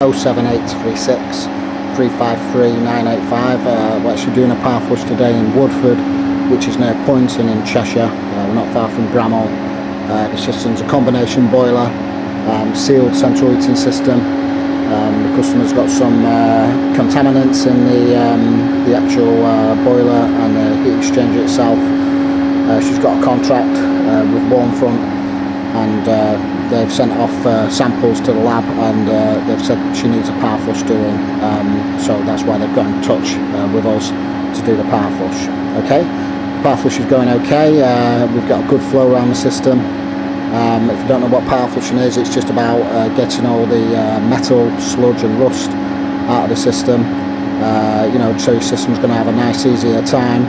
07836 353 985. We're actually doing a power flush today in Woodford, which is near Poynton in Cheshire. We're not far from Bramall. The system's a combination boiler, sealed central heating system. The customer's got some contaminants in the actual boiler and the heat exchanger itself. She's got a contract with Warm Front, and they've sent off samples to the lab, and they've said she needs a power flush doing, so that's why they've got in touch with us to do the power flush. Okay, the power flush is going okay. We've got a good flow around the system. If you don't know what power flushing is, it's just about getting all the metal, sludge and rust out of the system, so your system's going to have a nice easier time.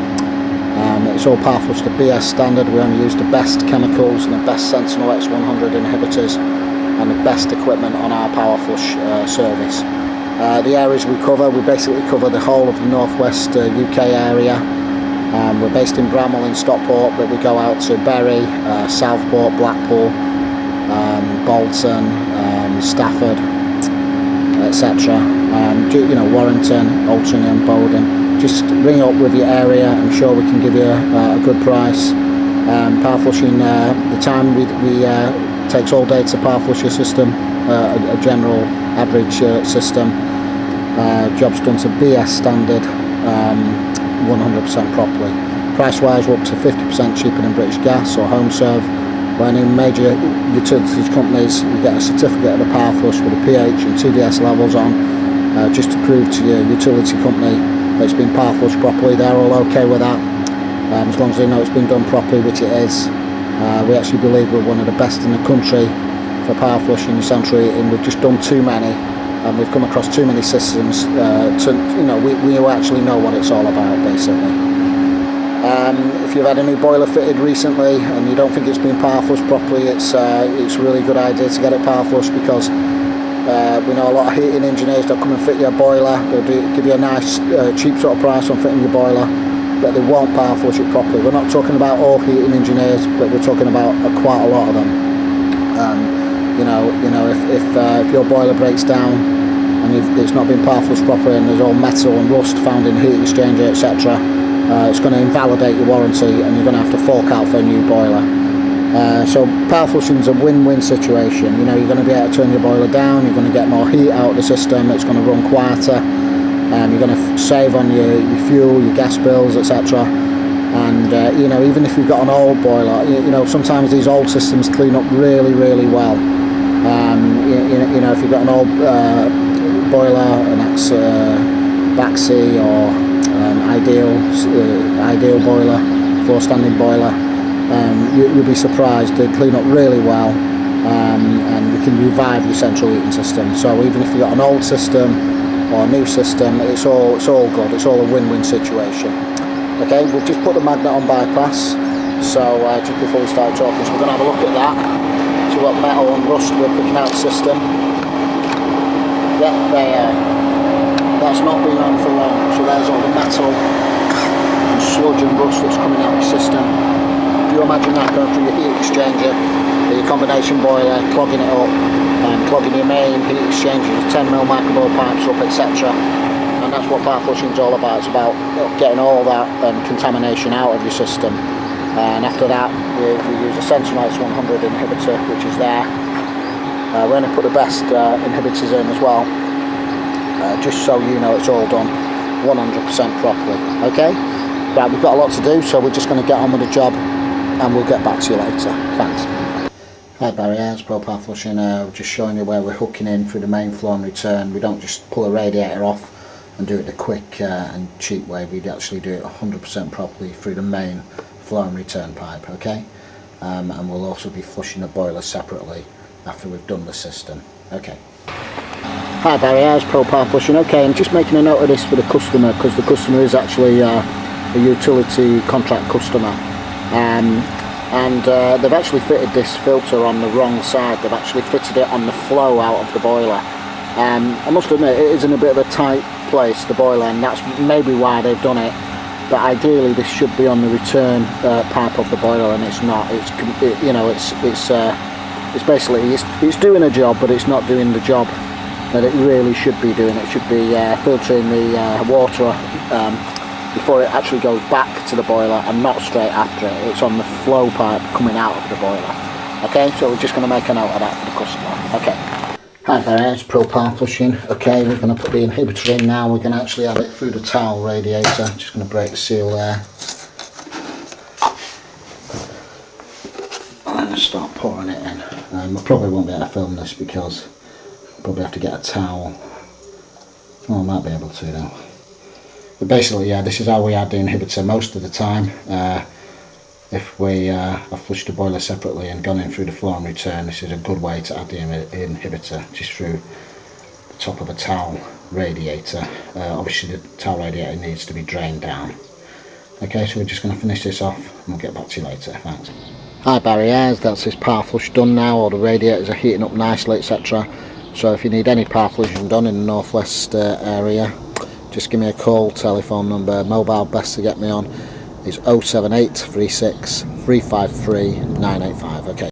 It's all power flushed to BS standard. We only use the best chemicals and the best Sentinel X100 inhibitors and the best equipment on our power flush service. The areas we cover, we basically cover the whole of the northwest UK area. We're based in Bramall in Stockport, but we go out to Bury, Southport, Blackpool, Bolton, Stafford, etc. Warrington, Altrincham, Bowden. Just ring up with your area. I'm sure we can give you a good price. Power flushing, the time we takes all day to power flush your system, a general average system. Job's done to BS standard, 100% properly. Price wise, we're up to 50% cheaper than British Gas or Home Serve. By any major utilities companies, you get a certificate of the power flush with the pH and TDS levels on, just to prove to your utility company that it's been power flushed properly. They're all okay with that, as long as they know it's been done properly, which it is. We actually believe we're one of the best in the country for power flushing and central heating. We've just done too many, and we've come across too many systems we actually know what it's all about, basically. If you've had a new boiler fitted recently and you don't think it's been power flushed properly, it's a really good idea to get it power flushed, because we know a lot of heating engineers that come and fit your boiler. They'll give you a nice cheap sort of price on fitting your boiler, but they won't power flush it properly. We're not talking about all heating engineers, but we're talking about quite a lot of them. If your boiler breaks down and it's not been power flushed properly, and there's all metal and rust found in heat exchanger, etc., it's going to invalidate your warranty, and you're going to have to fork out for a new boiler. So power flushing is a win-win situation. You're going to be able to turn your boiler down, you're going to get more heat out of the system, it's going to run quieter, you're going to save on your fuel, your gas bills, etc. And even if you've got an old boiler, sometimes these old systems clean up really, really well. If you've got an old boiler, an ex-Baxi or ideal boiler, floor standing boiler, you'll be surprised. They clean up really well, and you can revive your central heating system. So even if you've got an old system or a new system, it's all good. It's all a win-win situation. Okay, we've just put the magnet on bypass, so just before we start talking, so we're going to have a look at that. See what metal and rust we're picking out the system. Yeah, there. That's not been on for long, so there's all the metal and sludge and rust that's coming out of the system. If you imagine that going through your heat exchanger, your combination boiler, clogging it up, and clogging your main heat exchanger, your 10mm microbore pipes up, etc. And that's what power flushing is all about. It's about getting all that contamination out of your system. And after that, we use a Sentinel X100 inhibitor, which is there. We only put the best inhibitors in as well, just so you know it's all done 100% properly. Okay? Right, we've got a lot to do, so we're just going to get on with the job, and we'll get back to you later. Thanks. Hi Barry, it's Pro-powerflushing. We're just showing you where we're hooking in through the main flow and return. We don't just pull a radiator off and do it the quick and cheap way. We'd actually do it 100% properly through the main flow and return pipe, okay? And we'll also be flushing the boiler separately after we've done the system. Okay. Hi Barry, it's Pro-powerflushing. Okay, I'm just making a note of this for the customer, because the customer is actually a utility contract customer. They've actually fitted this filter on the wrong side. They've actually fitted it on the flow out of the boiler. I must admit, it is in a bit of a tight place, the boiler, and that's maybe why they've done it. But ideally, this should be on the return pipe of the boiler, and it's not. It's basically it's doing a job, but it's not doing the job that it really should be doing. It should be filtering the water before it actually goes back to the boiler and not straight after it. It's on the flow pipe coming out of the boiler. Okay, so we're just going to make a note of that for the customer. Okay. Hi there, it's Pro-power flushing. Okay, we're going to put the inhibitor in now. We're going to actually add it through the towel radiator. Just going to break the seal there. And start pouring it in. I probably won't be able to film this because I'll probably have to get a towel. Oh, I might be able to though. But basically, yeah, this is how we add the inhibitor most of the time. If we have flushed the boiler separately and gone in through the flow and return, this is a good way to add the inhibitor, just through the top of a towel radiator. Obviously the towel radiator needs to be drained down. Okay, so we're just going to finish this off and we'll get back to you later. Thanks. Hi Barry, that's this power flush done now. All the radiators are heating up nicely, etc. So if you need any power flushing done in the northwest area, just give me a call. Telephone number, mobile best to get me on is 078 36 353 985. Okay.